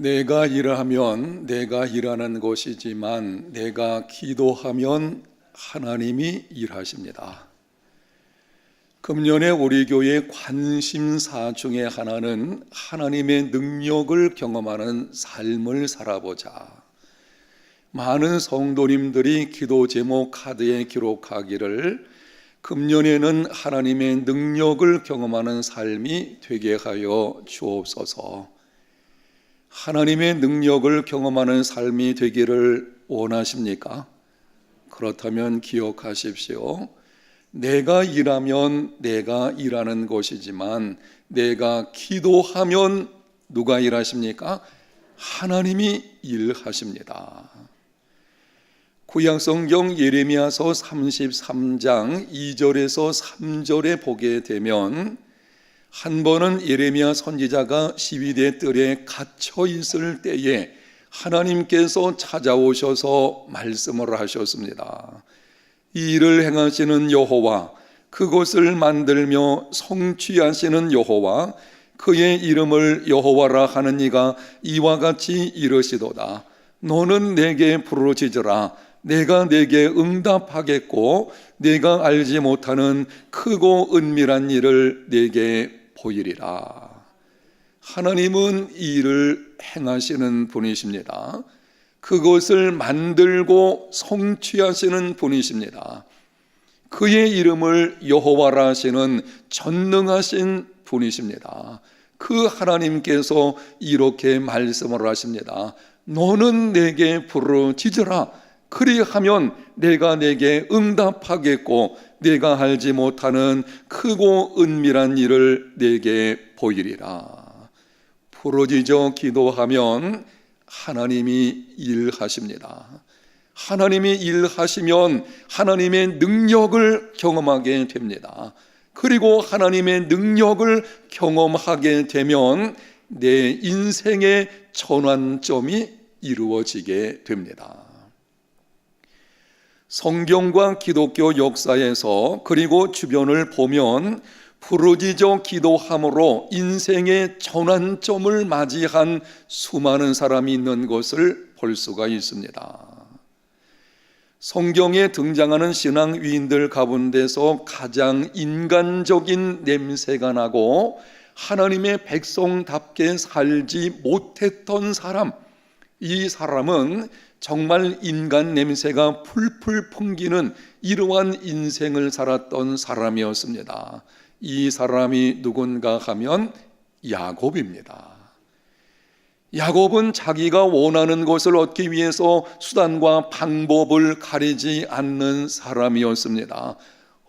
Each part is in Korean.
내가 일하면 내가 일하는 것이지만 내가 기도하면 하나님이 일하십니다. 금년에 우리 교회 관심사 중에 하나는 하나님의 능력을 경험하는 삶을 살아보자. 많은 성도님들이 기도 제목 카드에 기록하기를 금년에는 하나님의 능력을 경험하는 삶이 되게 하여 주옵소서. 하나님의 능력을 경험하는 삶이 되기를 원하십니까? 그렇다면 기억하십시오. 내가 일하면 내가 일하는 것이지만 내가 기도하면 누가 일하십니까? 하나님이 일하십니다. 구약성경 예레미야서 33장 2절에서 3절에 보게 되면 한 번은 예레미야 선지자가 시위대 뜰에 갇혀 있을 때에 하나님께서 찾아오셔서 말씀을 하셨습니다. 이 일을 행하시는 여호와, 그곳을 만들며 성취하시는 여호와, 그의 이름을 여호와라 하는 이가 이와 같이 이르시도다. 너는 내게 부르짖으라. 내가 내게 응답하겠고 내가 알지 못하는 크고 은밀한 일을 내게 보이리라. 하나님은 이 일을 행하시는 분이십니다. 그것을 만들고 성취하시는 분이십니다. 그의 이름을 여호와라 하시는 전능하신 분이십니다. 그 하나님께서 이렇게 말씀을 하십니다. 너는 내게 부르짖으라. 그리하면 내가 내게 응답하겠고 내가 알지 못하는 크고 은밀한 일을 내게 보이리라. 부르짖어 기도하면 하나님이 일하십니다. 하나님이 일하시면 하나님의 능력을 경험하게 됩니다. 그리고 하나님의 능력을 경험하게 되면 내 인생의 전환점이 이루어지게 됩니다. 성경과 기독교 역사에서 그리고 주변을 보면 부르짖어 기도함으로 인생의 전환점을 맞이한 수많은 사람이 있는 것을 볼 수가 있습니다. 성경에 등장하는 신앙 위인들 가운데서 가장 인간적인 냄새가 나고 하나님의 백성답게 살지 못했던 사람, 이 사람은 정말 인간 냄새가 풀풀 풍기는 이러한 인생을 살았던 사람이었습니다. 이 사람이 누군가 하면 야곱입니다. 야곱은 자기가 원하는 것을 얻기 위해서 수단과 방법을 가리지 않는 사람이었습니다.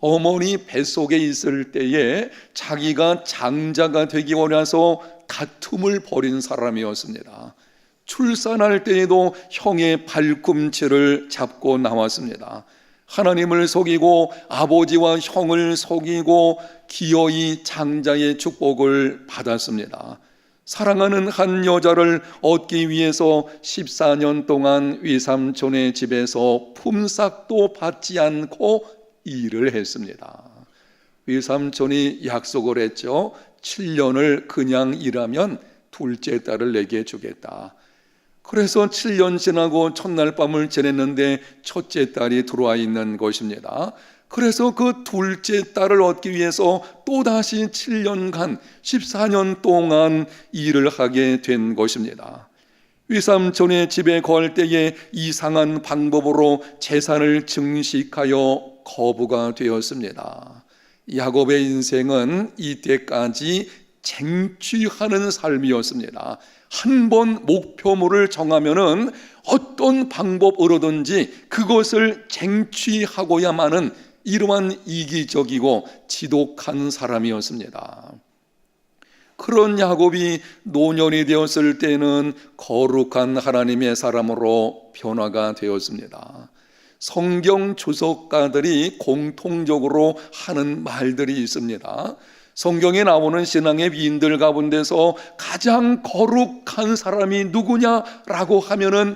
어머니 뱃속에 있을 때에 자기가 장자가 되기 원해서 다툼을 벌인 사람이었습니다. 출산할 때에도 형의 발꿈치를 잡고 나왔습니다. 하나님을 속이고 아버지와 형을 속이고 기어이 장자의 축복을 받았습니다. 사랑하는 한 여자를 얻기 위해서 14년 동안 외삼촌의 집에서 품삯도 받지 않고 일을 했습니다. 외삼촌이 약속을 했죠. 7년을 그냥 일하면 둘째 딸을 내게 주겠다. 그래서 7년 지나고 첫날 밤을 지냈는데 첫째 딸이 들어와 있는 것입니다. 그래서 그 둘째 딸을 얻기 위해서 또다시 7년간 14년 동안 일을 하게 된 것입니다. 외삼촌의 집에 거할 때에 이상한 방법으로 재산을 증식하여 거부가 되었습니다. 야곱의 인생은 이때까지 쟁취하는 삶이었습니다. 한 번 목표물을 정하면은 어떤 방법으로든지 그것을 쟁취하고야만은 이러한 이기적이고 지독한 사람이었습니다. 그런 야곱이 노년이 되었을 때는 거룩한 하나님의 사람으로 변화가 되었습니다. 성경 주석가들이 공통적으로 하는 말들이 있습니다. 성경에 나오는 신앙의 위인들 가운데서 가장 거룩한 사람이 누구냐라고 하면은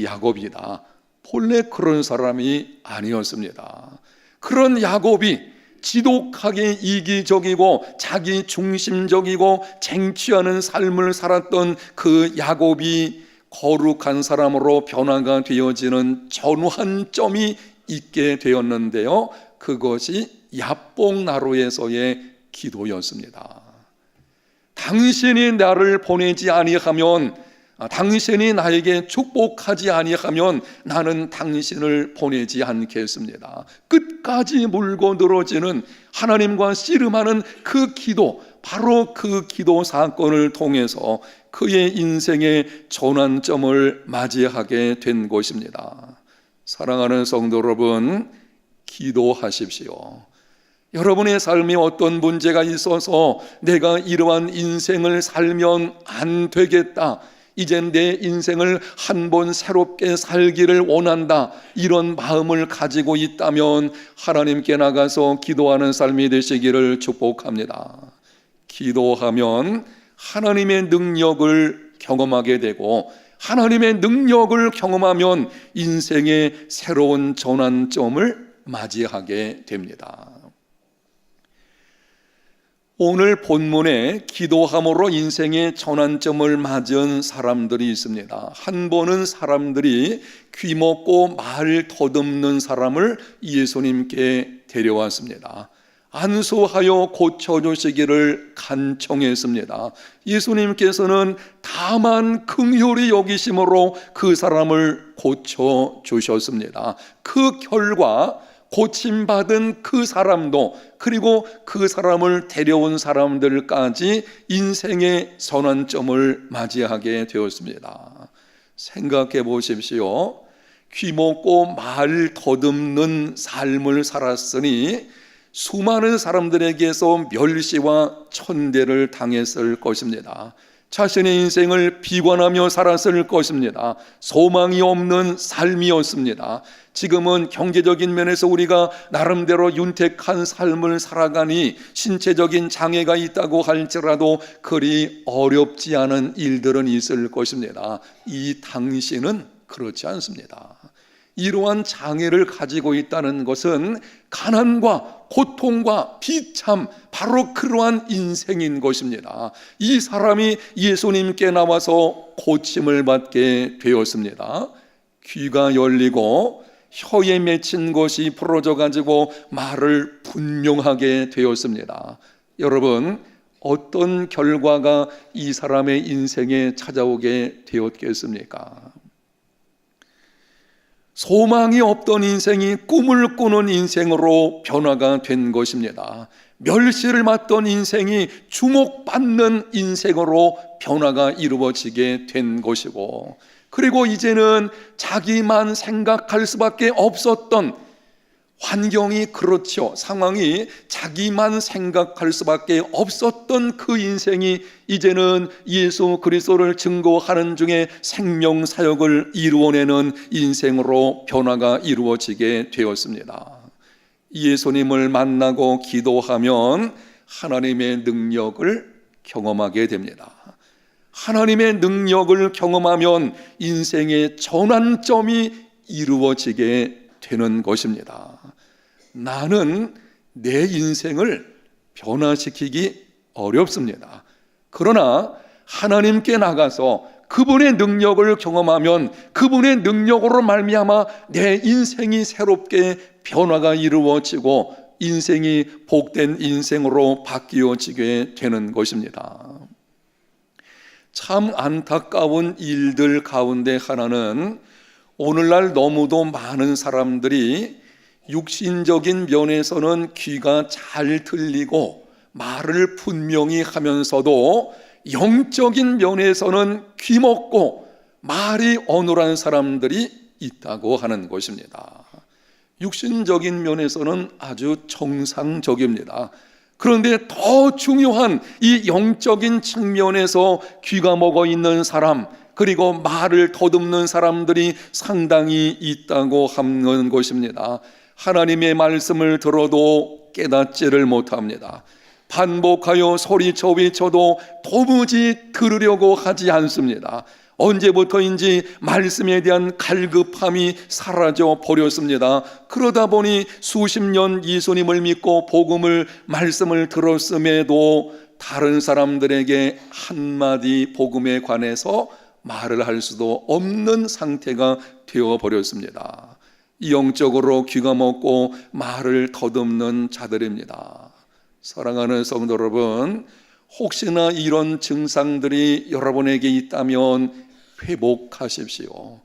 야곱이다. 본래 그런 사람이 아니었습니다. 그런 야곱이 지독하게 이기적이고 자기 중심적이고 쟁취하는 삶을 살았던 그 야곱이 거룩한 사람으로 변화가 되어지는 전환점이 있게 되었는데요, 그것이 야복나루에서의 기도였습니다. 당신이 나를 보내지 아니하면, 당신이 나에게 축복하지 아니하면 나는 당신을 보내지 않겠습니다. 끝까지 물고 늘어지는 하나님과 씨름하는 그 기도, 바로 그 기도 사건을 통해서 그의 인생의 전환점을 맞이하게 된 것입니다. 사랑하는 성도 여러분, 기도하십시오. 여러분의 삶에 어떤 문제가 있어서 내가 이러한 인생을 살면 안 되겠다, 이젠 내 인생을 한번 새롭게 살기를 원한다, 이런 마음을 가지고 있다면 하나님께 나가서 기도하는 삶이 되시기를 축복합니다. 기도하면 하나님의 능력을 경험하게 되고, 하나님의 능력을 경험하면 인생의 새로운 전환점을 맞이하게 됩니다. 오늘 본문에 기도함으로 인생의 전환점을 맞은 사람들이 있습니다. 한 번은 사람들이 귀먹고 말 더듬는 사람을 예수님께 데려왔습니다. 안수하여 고쳐주시기를 간청했습니다. 예수님께서는 다만 긍휼히 여기심으로 그 사람을 고쳐주셨습니다. 그 결과 고침받은 그 사람도, 그리고 그 사람을 데려온 사람들까지 인생의 전환점을 맞이하게 되었습니다. 생각해 보십시오. 귀먹고 말 더듬는 삶을 살았으니 수많은 사람들에게서 멸시와 천대를 당했을 것입니다. 자신의 인생을 비관하며 살았을 것입니다. 소망이 없는 삶이었습니다. 지금은 경제적인 면에서 우리가 나름대로 윤택한 삶을 살아가니 신체적인 장애가 있다고 할지라도 그리 어렵지 않은 일들은 있을 것입니다. 이 당신은 그렇지 않습니다. 이러한 장애를 가지고 있다는 것은 가난과 고통과 비참, 바로 그러한 인생인 것입니다. 이 사람이 예수님께 나와서 고침을 받게 되었습니다. 귀가 열리고 혀에 맺힌 것이 부러져 가지고 말을 분명하게 되었습니다. 여러분, 어떤 결과가 이 사람의 인생에 찾아오게 되었겠습니까? 소망이 없던 인생이 꿈을 꾸는 인생으로 변화가 된 것입니다. 멸시를 받던 인생이 주목받는 인생으로 변화가 이루어지게 된 것이고, 그리고 이제는 자기만 생각할 수밖에 없었던 환경이, 그렇죠, 상황이 자기만 생각할 수밖에 없었던 그 인생이 이제는 예수 그리스도를 증거하는 중에 생명 사역을 이루어내는 인생으로 변화가 이루어지게 되었습니다. 예수님을 만나고 기도하면 하나님의 능력을 경험하게 됩니다. 하나님의 능력을 경험하면 인생의 전환점이 이루어지게 되는 것입니다. 나는 내 인생을 변화시키기 어렵습니다. 그러나 하나님께 나가서 그분의 능력을 경험하면 그분의 능력으로 말미암아 내 인생이 새롭게 변화가 이루어지고 인생이 복된 인생으로 바뀌어지게 되는 것입니다. 참 안타까운 일들 가운데 하나는 오늘날 너무도 많은 사람들이 육신적인 면에서는 귀가 잘 들리고 말을 분명히 하면서도 영적인 면에서는 귀먹고 말이 어눌한 사람들이 있다고 하는 것입니다. 육신적인 면에서는 아주 정상적입니다. 그런데 더 중요한 이 영적인 측면에서 귀가 먹어 있는 사람, 그리고 말을 더듬는 사람들이 상당히 있다고 하는 것입니다. 하나님의 말씀을 들어도 깨닫지를 못합니다. 반복하여 소리쳐 외쳐도 도무지 들으려고 하지 않습니다. 언제부터인지 말씀에 대한 갈급함이 사라져 버렸습니다. 그러다 보니 수십 년 예수님을 믿고 말씀을 들었음에도 다른 사람들에게 한마디 복음에 관해서 말을 할 수도 없는 상태가 되어버렸습니다. 영적으로 귀가 먹고 말을 더듬는 자들입니다. 사랑하는 성도 여러분, 혹시나 이런 증상들이 여러분에게 있다면 회복하십시오.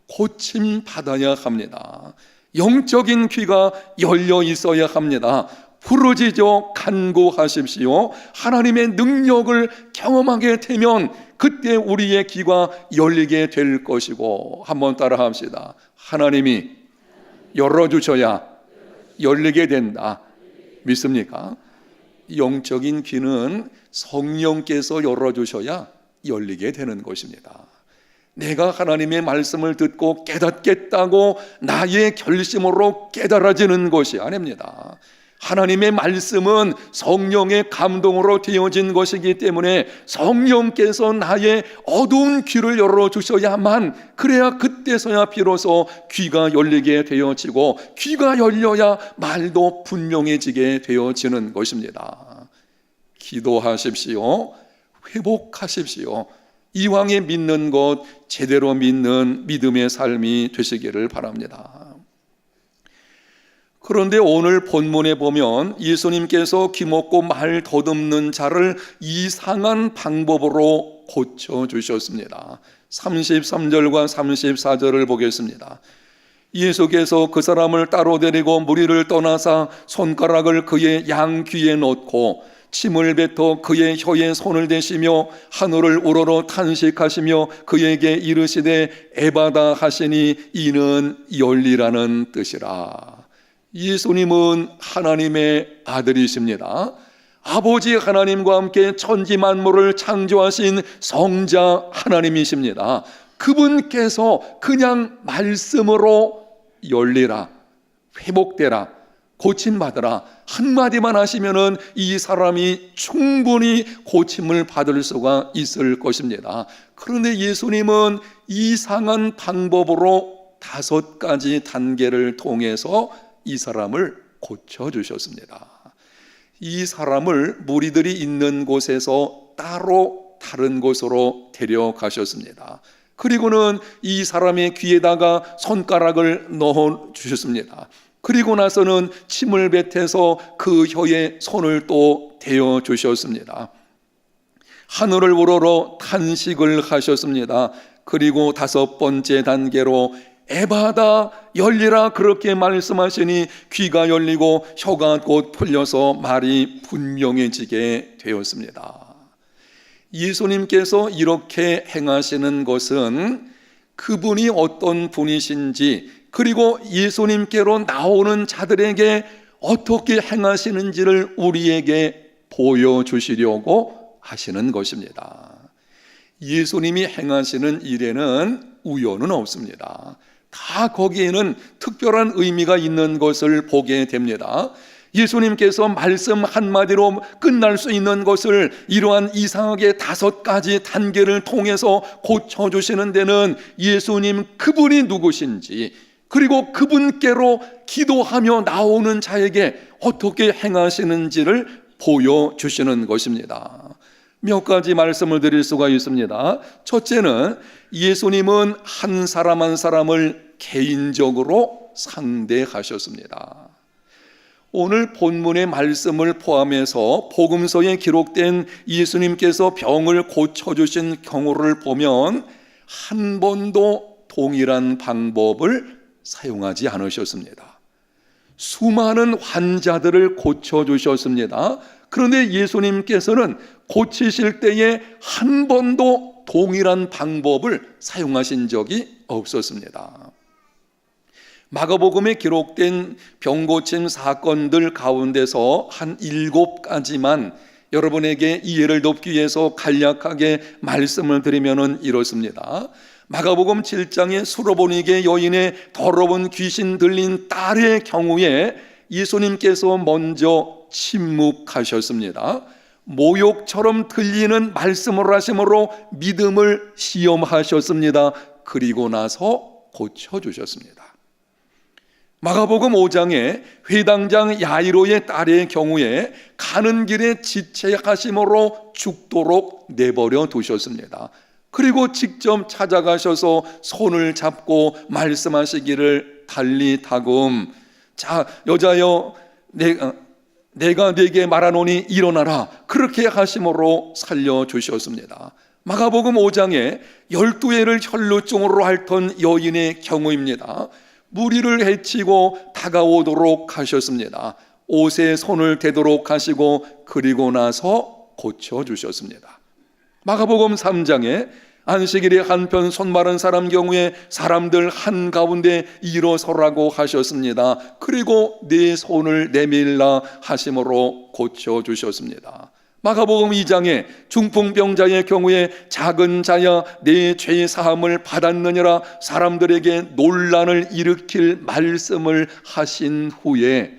고침 받아야 합니다. 영적인 귀가 열려 있어야 합니다. 부르짖어 간구하십시오. 하나님의 능력을 경험하게 되면 그때 우리의 귀가 열리게 될 것이고, 한번 따라 합시다. 하나님이 열어주셔야 열리게 된다. 믿습니까? 영적인 귀는 성령께서 열어주셔야 열리게 되는 것입니다. 내가 하나님의 말씀을 듣고 깨닫겠다고 나의 결심으로 깨달아지는 것이 아닙니다. 하나님의 말씀은 성령의 감동으로 되어진 것이기 때문에 성령께서 나의 어두운 귀를 열어주셔야만, 그래야 그때서야 비로소 귀가 열리게 되어지고, 귀가 열려야 말도 분명해지게 되어지는 것입니다. 기도하십시오. 회복하십시오. 이왕에 믿는 것 제대로 믿는 믿음의 삶이 되시기를 바랍니다. 그런데 오늘 본문에 보면 예수님께서 귀먹고 말 더듬는 자를 이상한 방법으로 고쳐주셨습니다. 33절과 34절을 보겠습니다. 예수께서 그 사람을 따로 데리고 무리를 떠나사 손가락을 그의 양귀에 넣고 침을 뱉어 그의 혀에 손을 대시며 하늘을 우러러 탄식하시며 그에게 이르시되 에바다 하시니 이는 열리라는 뜻이라. 예수님은 하나님의 아들이십니다. 아버지 하나님과 함께 천지 만물을 창조하신 성자 하나님이십니다. 그분께서 그냥 말씀으로 열리라, 회복되라, 고침받으라 한마디만 하시면은 이 사람이 충분히 고침을 받을 수가 있을 것입니다. 그런데 예수님은 이상한 방법으로 5가지 단계를 통해서 이 사람을 고쳐주셨습니다. 이 사람을 무리들이 있는 곳에서 따로 다른 곳으로 데려가셨습니다. 그리고는 이 사람의 귀에다가 손가락을 넣어주셨습니다. 그리고 나서는 침을 뱉어서 그 혀에 손을 또 대어주셨습니다. 하늘을 우러러 탄식을 하셨습니다. 그리고 5번째 단계로 에바다 열리라 그렇게 말씀하시니 귀가 열리고 혀가 곧 풀려서 말이 분명해지게 되었습니다. 예수님께서 이렇게 행하시는 것은 그분이 어떤 분이신지, 그리고 예수님께로 나오는 자들에게 어떻게 행하시는지를 우리에게 보여주시려고 하시는 것입니다. 예수님이 행하시는 일에는 우연은 없습니다. 다 거기에는 특별한 의미가 있는 것을 보게 됩니다. 예수님께서 말씀 한마디로 끝날 수 있는 것을 이러한 이상하게 5가지 단계를 통해서 고쳐주시는 데는 예수님 그분이 누구신지, 그리고 그분께로 기도하며 나오는 자에게 어떻게 행하시는지를 보여주시는 것입니다. 몇 가지 말씀을 드릴 수가 있습니다. 첫째는 예수님은 한 사람 한 사람을 개인적으로 상대하셨습니다. 오늘 본문의 말씀을 포함해서 복음서에 기록된 예수님께서 병을 고쳐주신 경우를 보면 한 번도 동일한 방법을 사용하지 않으셨습니다. 수많은 환자들을 고쳐주셨습니다. 그런데 예수님께서는 고치실 때에 한 번도 동일한 방법을 사용하신 적이 없었습니다. 마가복음에 기록된 병고침 사건들 가운데서 한 7가지만 여러분에게 이해를 돕기 위해서 간략하게 말씀을 드리면 이렇습니다. 마가복음 7장의 수로보니게 여인의 더러운 귀신 들린 딸의 경우에 예수님께서 먼저 침묵하셨습니다. 모욕처럼 들리는 말씀을 하심으로 믿음을 시험하셨습니다. 그리고 나서 고쳐주셨습니다. 마가복음 5장에 회당장 야이로의 딸의 경우에 가는 길에 지체하심으로 죽도록 내버려 두셨습니다. 그리고 직접 찾아가셔서 손을 잡고 말씀하시기를 달리다금, 자 여자여 내가 네게 말하노니 일어나라, 그렇게 하심으로 살려주셨습니다. 마가복음 5장에 12해를 혈루증으로 앓던 여인의 경우입니다. 무리를 해치고 다가오도록 하셨습니다. 옷에 손을 대도록 하시고 그리고 나서 고쳐주셨습니다. 마가복음 3장에 안식일에 한편 손 마른 사람 경우에 사람들 한가운데 일어서라고 하셨습니다. 그리고 네 손을 내밀라 하심으로 고쳐주셨습니다. 마가복음 2장에 중풍병자의 경우에 작은 자야 내 죄 사함을 받았느니라 사람들에게 논란을 일으킬 말씀을 하신 후에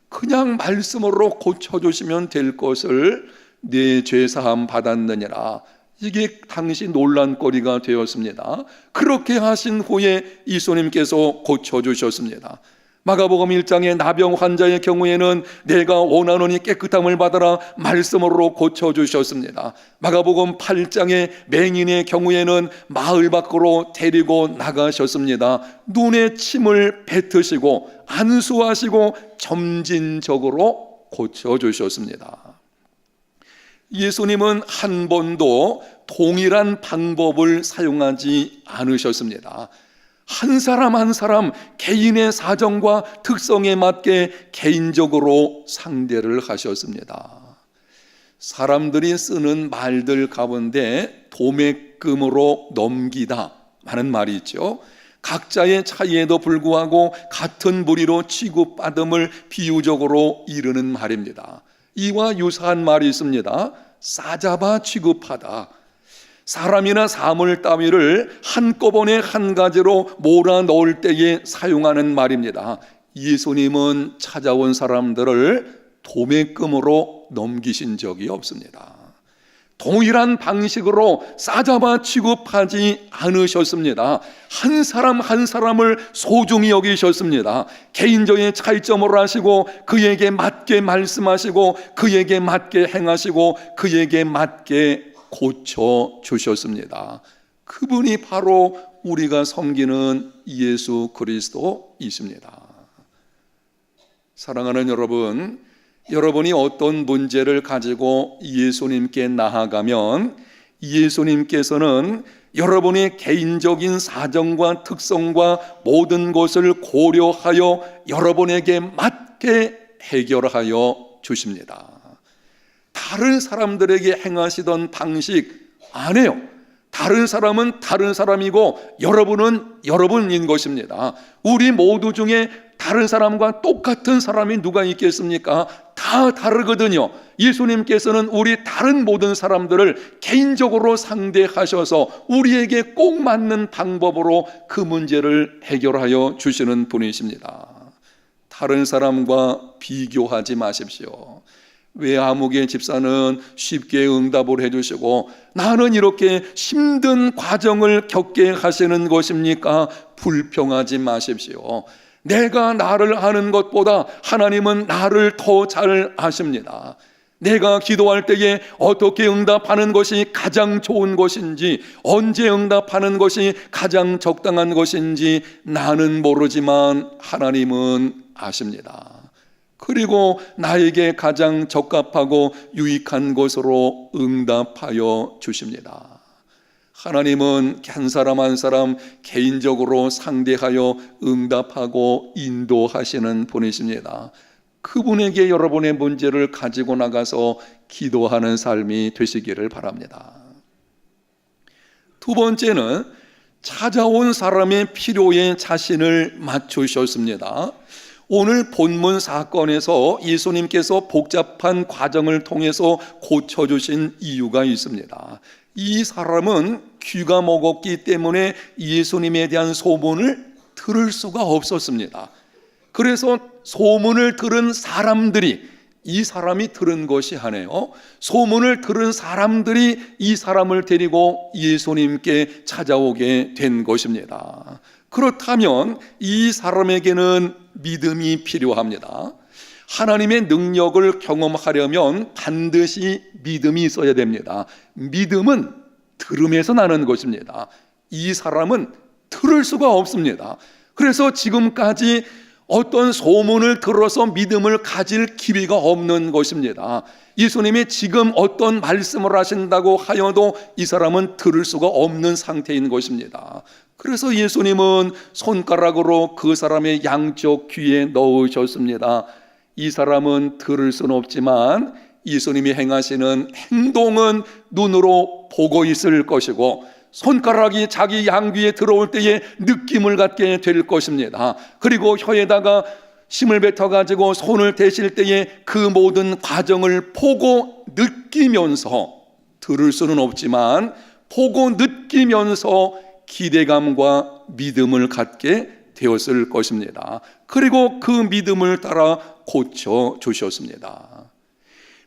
그냥 말씀으로 고쳐주시면 될 것을 내 죄 사함 받았느니라, 이게 당시 논란거리가 되었습니다. 그렇게 하신 후에 예수님께서 고쳐주셨습니다. 마가복음 1장의 나병 환자의 경우에는 내가 원하노니 깨끗함을 받아라 말씀으로 고쳐주셨습니다. 마가복음 8장의 맹인의 경우에는 마을 밖으로 데리고 나가셨습니다. 눈에 침을 뱉으시고 안수하시고 점진적으로 고쳐주셨습니다. 예수님은 한 번도 동일한 방법을 사용하지 않으셨습니다. 한 사람 한 사람 개인의 사정과 특성에 맞게 개인적으로 상대를 하셨습니다. 사람들이 쓰는 말들 가운데 도매금으로 넘기다 하는 말이 있죠. 각자의 차이에도 불구하고 같은 무리로 취급받음을 비유적으로 이르는 말입니다. 이와 유사한 말이 있습니다. 싸잡아 취급하다. 사람이나 사물 따위를 한꺼번에 한 가지로 몰아 넣을 때에 사용하는 말입니다. 예수님은 찾아온 사람들을 도매금으로 넘기신 적이 없습니다. 동일한 방식으로 싸잡아 취급하지 않으셨습니다. 한 사람 한 사람을 소중히 여기셨습니다. 개인적인 차이점으로 하시고 그에게 맞게 말씀하시고 그에게 맞게 행하시고 그에게 맞게 고쳐주셨습니다. 그분이 바로 우리가 섬기는 예수 그리스도이십니다. 사랑하는 여러분, 여러분이 어떤 문제를 가지고 예수님께 나아가면 예수님께서는 여러분의 개인적인 사정과 특성과 모든 것을 고려하여 여러분에게 맞게 해결하여 주십니다. 다른 사람들에게 행하시던 방식 안 해요. 다른 사람은 다른 사람이고 여러분은 여러분인 것입니다. 우리 모두 중에 다른 사람과 똑같은 사람이 누가 있겠습니까? 다 다르거든요. 예수님께서는 우리 다른 모든 사람들을 개인적으로 상대하셔서 우리에게 꼭 맞는 방법으로 그 문제를 해결하여 주시는 분이십니다. 다른 사람과 비교하지 마십시오. 왜 아무개 집사는 쉽게 응답을 해주시고 나는 이렇게 힘든 과정을 겪게 하시는 것입니까? 불평하지 마십시오. 내가 나를 아는 것보다 하나님은 나를 더 잘 아십니다. 내가 기도할 때에 어떻게 응답하는 것이 가장 좋은 것인지, 언제 응답하는 것이 가장 적당한 것인지 나는 모르지만 하나님은 아십니다. 그리고 나에게 가장 적합하고 유익한 것으로 응답하여 주십니다. 하나님은 한 사람 한 사람 개인적으로 상대하여 응답하고 인도하시는 분이십니다. 그분에게 여러분의 문제를 가지고 나가서 기도하는 삶이 되시기를 바랍니다. 두 번째는 찾아온 사람의 필요에 자신을 맞추셨습니다. 오늘 본문 사건에서 예수님께서 복잡한 과정을 통해서 고쳐주신 이유가 있습니다. 이 사람은 귀가 먹었기 때문에 예수님에 대한 소문을 들을 수가 없었습니다. 그래서 소문을 들은 사람들이 이 사람이 들은 것이 아니에요. 소문을 들은 사람들이 이 사람을 데리고 예수님께 찾아오게 된 것입니다. 그렇다면 이 사람에게는 믿음이 필요합니다. 하나님의 능력을 경험하려면 반드시 믿음이 있어야 됩니다. 믿음은 들음에서 나는 것입니다. 이 사람은 들을 수가 없습니다. 그래서 지금까지 어떤 소문을 들어서 믿음을 가질 기회가 없는 것입니다. 예수님이 지금 어떤 말씀을 하신다고 하여도 이 사람은 들을 수가 없는 상태인 것입니다. 그래서 예수님은 손가락으로 그 사람의 양쪽 귀에 넣으셨습니다. 이 사람은 들을 수는 없지만 예수님이 행하시는 행동은 눈으로 보고 있을 것이고 손가락이 자기 양귀에 들어올 때에 느낌을 갖게 될 것입니다. 그리고 혀에다가 힘을 뱉어가지고 손을 대실 때에 그 모든 과정을 보고 느끼면서, 들을 수는 없지만 보고 느끼면서 기대감과 믿음을 갖게 되었을 것입니다. 그리고 그 믿음을 따라 고쳐주셨습니다.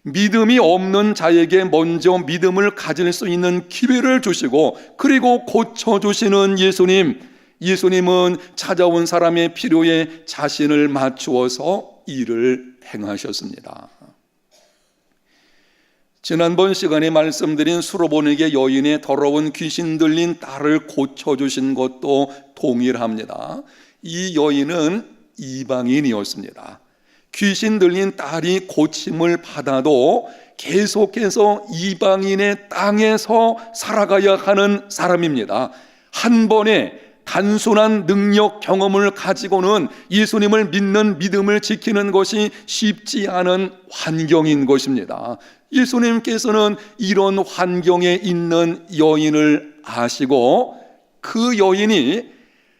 믿음이 없는 자에게 먼저 믿음을 가질 수 있는 기회를 주시고 그리고 고쳐주시는 예수님은 찾아온 사람의 필요에 자신을 맞추어서 일을 행하셨습니다. 지난번 시간에 말씀드린 수로보니게 여인의 더러운 귀신 들린 딸을 고쳐주신 것도 동일합니다. 이 여인은 이방인이었습니다. 귀신 들린 딸이 고침을 받아도 계속해서 이방인의 땅에서 살아가야 하는 사람입니다. 한 번에 단순한 능력 경험을 가지고는 예수님을 믿는 믿음을 지키는 것이 쉽지 않은 환경인 것입니다. 예수님께서는 이런 환경에 있는 여인을 아시고 그 여인이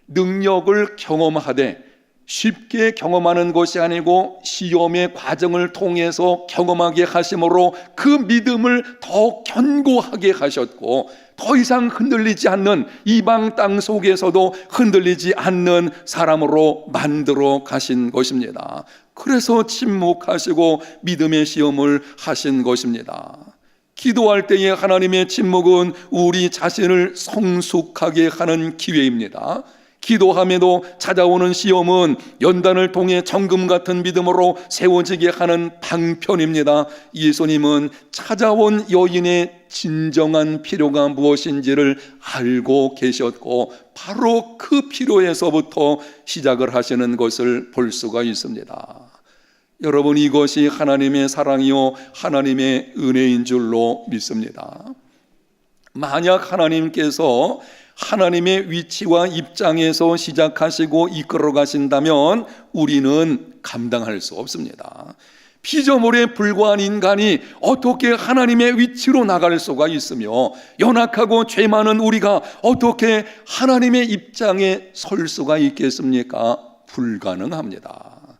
능력을 경험하되 쉽게 경험하는 것이 아니고 시험의 과정을 통해서 경험하게 하심으로 그 믿음을 더 견고하게 하셨고 더 이상 흔들리지 않는, 이방 땅 속에서도 흔들리지 않는 사람으로 만들어 가신 것입니다. 그래서 침묵하시고 믿음의 시험을 하신 것입니다. 기도할 때의 하나님의 침묵은 우리 자신을 성숙하게 하는 기회입니다. 기도함에도 찾아오는 시험은 연단을 통해 정금 같은 믿음으로 세워지게 하는 방편입니다. 예수님은 찾아온 여인의 진정한 필요가 무엇인지를 알고 계셨고 바로 그 필요에서부터 시작을 하시는 것을 볼 수가 있습니다. 여러분, 이것이 하나님의 사랑이요 하나님의 은혜인 줄로 믿습니다. 만약 하나님께서 하나님의 위치와 입장에서 시작하시고 이끌어 가신다면 우리는 감당할 수 없습니다. 피조물에 불과한 인간이 어떻게 하나님의 위치로 나갈 수가 있으며 연약하고 죄 많은 우리가 어떻게 하나님의 입장에 설 수가 있겠습니까? 불가능합니다.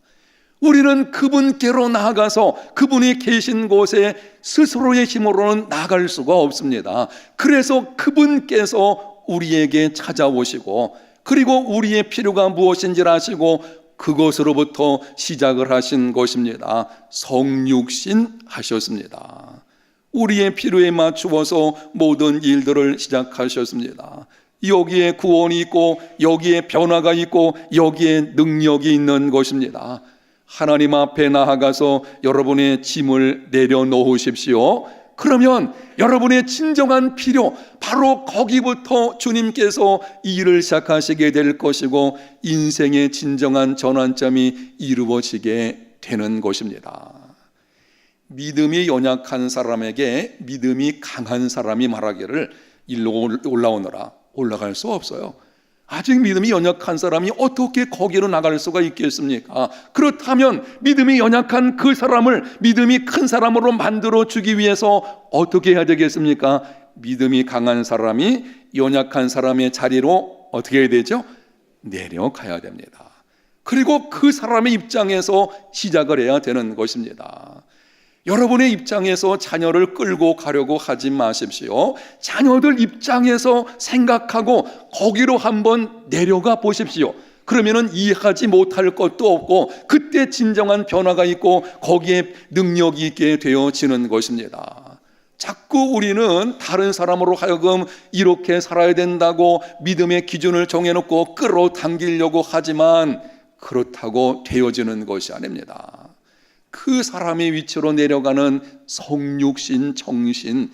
우리는 그분께로 나아가서 그분이 계신 곳에 스스로의 힘으로는 나갈 수가 없습니다. 그래서 그분께서 우리에게 찾아오시고 그리고 우리의 필요가 무엇인지를 아시고 그것으로부터 시작을 하신 것입니다. 성육신 하셨습니다. 우리의 필요에 맞추어서 모든 일들을 시작하셨습니다. 여기에 구원이 있고 여기에 변화가 있고 여기에 능력이 있는 것입니다. 하나님 앞에 나아가서 여러분의 짐을 내려놓으십시오. 그러면 여러분의 진정한 필요, 바로 거기부터 주님께서 일을 시작하시게 될 것이고 인생의 진정한 전환점이 이루어지게 되는 것입니다. 믿음이 연약한 사람에게 믿음이 강한 사람이 말하기를 일로 올라오너라, 올라갈 수 없어요. 아직 믿음이 연약한 사람이 어떻게 거기로 나갈 수가 있겠습니까? 그렇다면 믿음이 연약한 그 사람을 믿음이 큰 사람으로 만들어 주기 위해서 어떻게 해야 되겠습니까? 믿음이 강한 사람이 연약한 사람의 자리로 어떻게 해야 되죠? 내려가야 됩니다. 그리고 그 사람의 입장에서 시작을 해야 되는 것입니다. 여러분의 입장에서 자녀를 끌고 가려고 하지 마십시오. 자녀들 입장에서 생각하고 거기로 한번 내려가 보십시오. 그러면은 이해하지 못할 것도 없고 그때 진정한 변화가 있고 거기에 능력이 있게 되어지는 것입니다. 자꾸 우리는 다른 사람으로 하여금 이렇게 살아야 된다고 믿음의 기준을 정해놓고 끌어당기려고 하지만 그렇다고 되어지는 것이 아닙니다. 그 사람의 위치로 내려가는 성육신, 정신,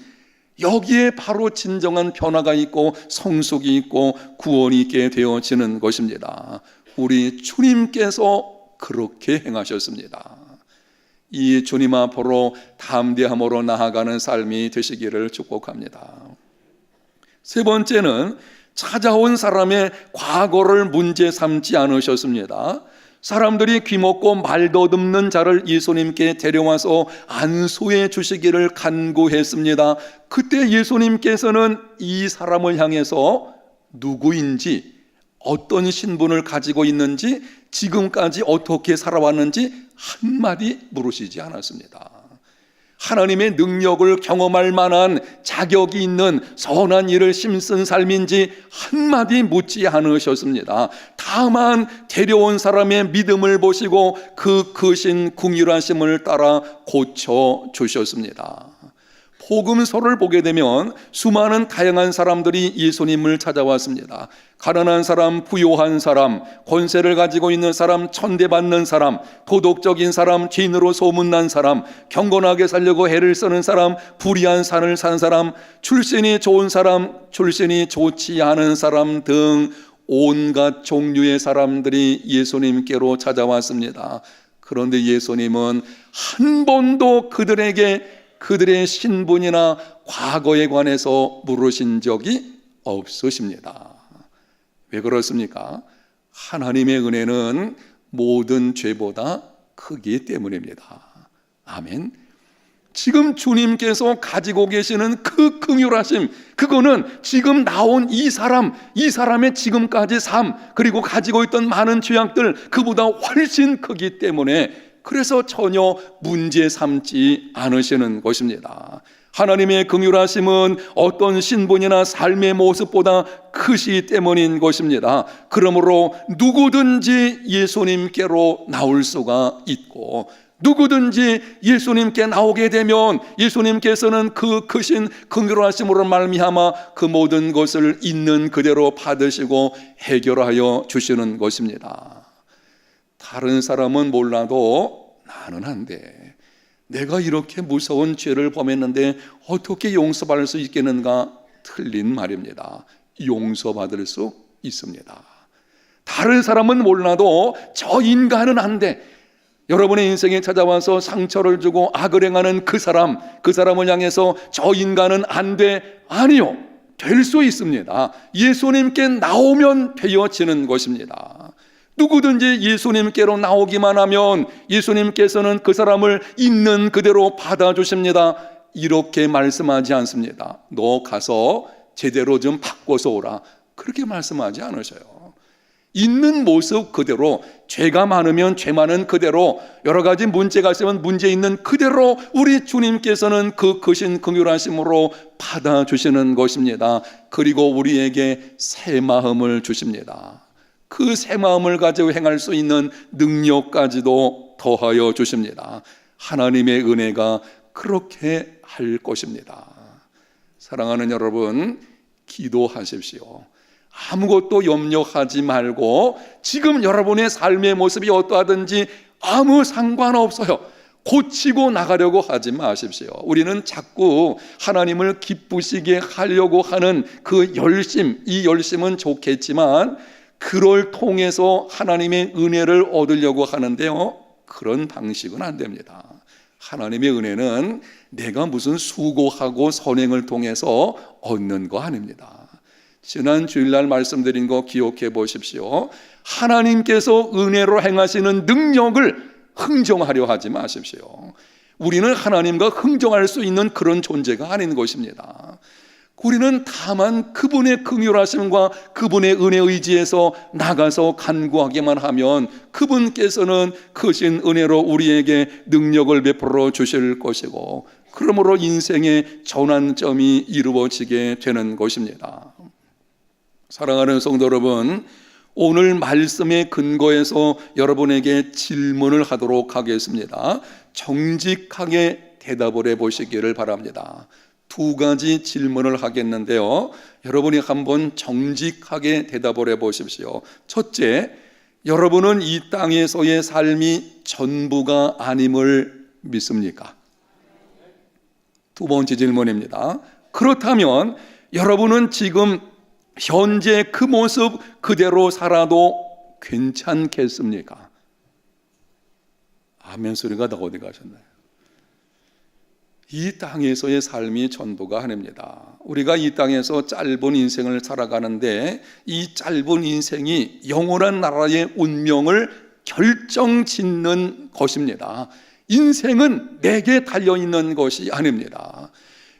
여기에 바로 진정한 변화가 있고 성숙이 있고 구원이 있게 되어지는 것입니다. 우리 주님께서 그렇게 행하셨습니다. 이 주님 앞으로 담대함으로 나아가는 삶이 되시기를 축복합니다. 세 번째는 찾아온 사람의 과거를 문제 삼지 않으셨습니다. 사람들이 귀먹고 말 더듬는 자를 예수님께 데려와서 안수해 주시기를 간구했습니다. 그때 예수님께서는 이 사람을 향해서 누구인지, 어떤 신분을 가지고 있는지, 지금까지 어떻게 살아왔는지 한마디 물으시지 않았습니다. 하나님의 능력을 경험할 만한 자격이 있는 선한 일을 힘쓴 삶인지 한마디 묻지 않으셨습니다. 다만 데려온 사람의 믿음을 보시고 그 크신 긍휼하심을 따라 고쳐주셨습니다. 복음서를 보게 되면 수많은 다양한 사람들이 예수님을 찾아왔습니다. 가난한 사람, 부요한 사람, 권세를 가지고 있는 사람, 천대받는 사람, 도덕적인 사람, 죄인으로 소문난 사람, 경건하게 살려고 애를 쓰는 사람, 불의한 산을 산 사람, 출신이 좋은 사람, 출신이 좋지 않은 사람 등 온갖 종류의 사람들이 예수님께로 찾아왔습니다. 그런데 예수님은 한 번도 그들의 신분이나 과거에 관해서 물으신 적이 없으십니다. 왜 그렇습니까? 하나님의 은혜는 모든 죄보다 크기 때문입니다. 아멘. 지금 주님께서 가지고 계시는 그 긍휼하심, 그거는 지금 나온 이 사람의 지금까지 삶, 그리고 가지고 있던 많은 죄악들, 그보다 훨씬 크기 때문에 그래서 전혀 문제 삼지 않으시는 것입니다. 하나님의 긍휼하심은 어떤 신분이나 삶의 모습보다 크시 때문인 것입니다. 그러므로 누구든지 예수님께로 나올 수가 있고, 누구든지 예수님께 나오게 되면 예수님께서는 그 크신 긍휼하심으로 말미암아 그 모든 것을 있는 그대로 받으시고 해결하여 주시는 것입니다. 다른 사람은 몰라도 나는 안 돼. 내가 이렇게 무서운 죄를 범했는데 어떻게 용서받을 수 있겠는가? 틀린 말입니다. 용서받을 수 있습니다. 다른 사람은 몰라도 저 인간은 안 돼. 여러분의 인생에 찾아와서 상처를 주고 악을 행하는 그 사람을 향해서 저 인간은 안 돼. 아니요. 될 수 있습니다. 예수님께 나오면 되어지는 것입니다. 누구든지 예수님께로 나오기만 하면 예수님께서는 그 사람을 있는 그대로 받아주십니다. 이렇게 말씀하지 않습니다. 너 가서 제대로 좀 바꿔서 오라. 그렇게 말씀하지 않으셔요. 있는 모습 그대로, 죄가 많으면 죄 많은 그대로, 여러 가지 문제가 있으면 문제 있는 그대로 우리 주님께서는 그 크신 긍휼하심으로 받아주시는 것입니다. 그리고 우리에게 새 마음을 주십니다. 그 새 마음을 가지고 행할 수 있는 능력까지도 더하여 주십니다. 하나님의 은혜가 그렇게 할 것입니다. 사랑하는 여러분, 기도하십시오. 아무것도 염려하지 말고 지금 여러분의 삶의 모습이 어떠하든지 아무 상관없어요. 고치고 나가려고 하지 마십시오. 우리는 자꾸 하나님을 기쁘시게 하려고 하는 그 열심, 이 열심은 좋겠지만 그걸 통해서 하나님의 은혜를 얻으려고 하는데요, 그런 방식은 안 됩니다. 하나님의 은혜는 내가 무슨 수고하고 선행을 통해서 얻는 거 아닙니다. 지난 주일날 말씀드린 거 기억해 보십시오. 하나님께서 은혜로 행하시는 능력을 흥정하려 하지 마십시오. 우리는 하나님과 흥정할 수 있는 그런 존재가 아닌 것입니다. 우리는 다만 그분의 긍휼하심과 그분의 은혜 의지에서 나가서 간구하기만 하면 그분께서는 크신 은혜로 우리에게 능력을 베풀어 주실 것이고, 그러므로 인생의 전환점이 이루어지게 되는 것입니다. 사랑하는 성도 여러분, 오늘 말씀의 근거에서 여러분에게 질문을 하도록 하겠습니다. 정직하게 대답을 해보시기를 바랍니다. 두 가지 질문을 하겠는데요, 여러분이 한번 정직하게 대답을 해보십시오. 첫째, 여러분은 이 땅에서의 삶이 전부가 아님을 믿습니까? 두 번째 질문입니다. 그렇다면 여러분은 지금 현재 그 모습 그대로 살아도 괜찮겠습니까? 아멘 소리가 다 어디 가셨나요? 이 땅에서의 삶이 전부가 아닙니다. 우리가 이 땅에서 짧은 인생을 살아가는데 이 짧은 인생이 영원한 나라의 운명을 결정짓는 것입니다. 인생은 내게 달려있는 것이 아닙니다.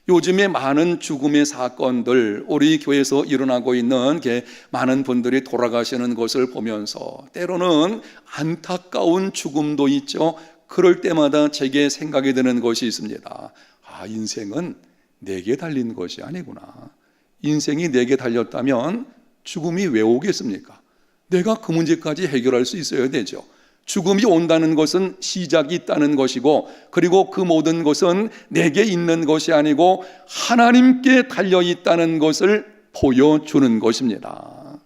요즘에 많은 죽음의 사건들, 우리 교회에서 일어나고 있는 게 많은 분들이 돌아가시는 것을 보면서 때로는 안타까운 죽음도 있죠. 그럴 때마다 제게 생각이 드는 것이 있습니다. 아, 인생은 내게 달린 것이 아니구나. 인생이 내게 달렸다면 죽음이 왜 오겠습니까? 내가 그 문제까지 해결할 수 있어야 되죠. 죽음이 온다는 것은 시작이 있다는 것이고, 그리고 그 모든 것은 내게 있는 것이 아니고 하나님께 달려있다는 것을 보여주는 것입니다.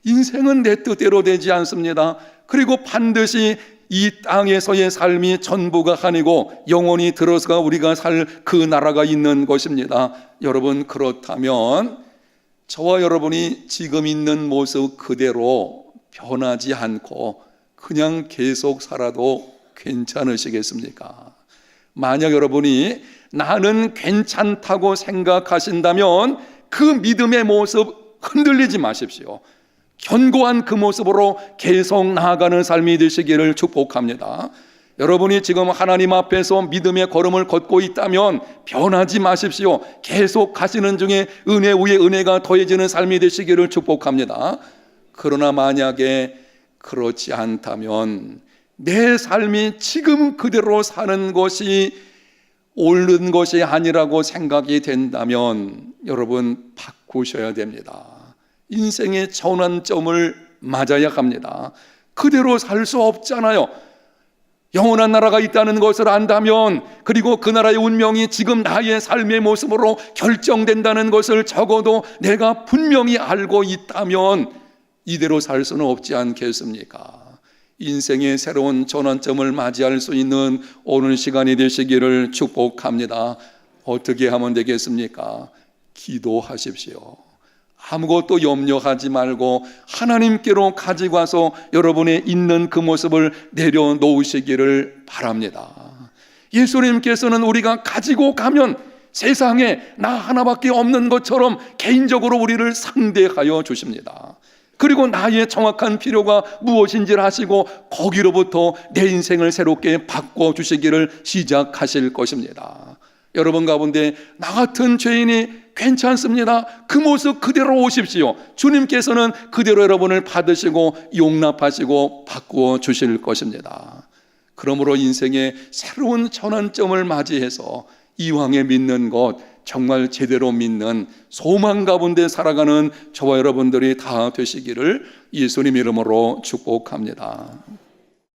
인생은 내 뜻대로 되지 않습니다. 그리고 반드시 이 땅에서의 삶이 전부가 아니고 영원히 들어서 우리가 살 그 나라가 있는 것입니다. 여러분, 그렇다면 저와 여러분이 지금 있는 모습 그대로 변하지 않고 그냥 계속 살아도 괜찮으시겠습니까? 만약 여러분이 나는 괜찮다고 생각하신다면 그 믿음의 모습 흔들리지 마십시오. 견고한 그 모습으로 계속 나아가는 삶이 되시기를 축복합니다. 여러분이 지금 하나님 앞에서 믿음의 걸음을 걷고 있다면 변하지 마십시오. 계속 가시는 중에 은혜 위에 은혜가 더해지는 삶이 되시기를 축복합니다. 그러나 만약에 그렇지 않다면 내 삶이 지금 그대로 사는 것이 옳은 것이 아니라고 생각이 된다면 여러분, 바꾸셔야 됩니다. 인생의 전환점을 맞아야 합니다. 그대로 살 수 없잖아요. 영원한 나라가 있다는 것을 안다면, 그리고 그 나라의 운명이 지금 나의 삶의 모습으로 결정된다는 것을 적어도 내가 분명히 알고 있다면 이대로 살 수는 없지 않겠습니까? 인생의 새로운 전환점을 맞이할 수 있는 오늘 시간이 되시기를 축복합니다. 어떻게 하면 되겠습니까? 기도하십시오. 아무것도 염려하지 말고 하나님께로 가지고 와서 여러분의 있는 그 모습을 내려놓으시기를 바랍니다. 예수님께서는 우리가 가지고 가면 세상에 나 하나밖에 없는 것처럼 개인적으로 우리를 상대하여 주십니다. 그리고 나의 정확한 필요가 무엇인지를 아시고 거기로부터 내 인생을 새롭게 바꿔주시기를 시작하실 것입니다. 여러분 가운데 나 같은 죄인이 괜찮습니다. 그 모습 그대로 오십시오. 주님께서는 그대로 여러분을 받으시고 용납하시고 바꾸어 주실 것입니다. 그러므로 인생의 새로운 전환점을 맞이해서 이왕에 믿는 것, 정말 제대로 믿는 소망 가운데 살아가는 저와 여러분들이 다 되시기를 예수님 이름으로 축복합니다.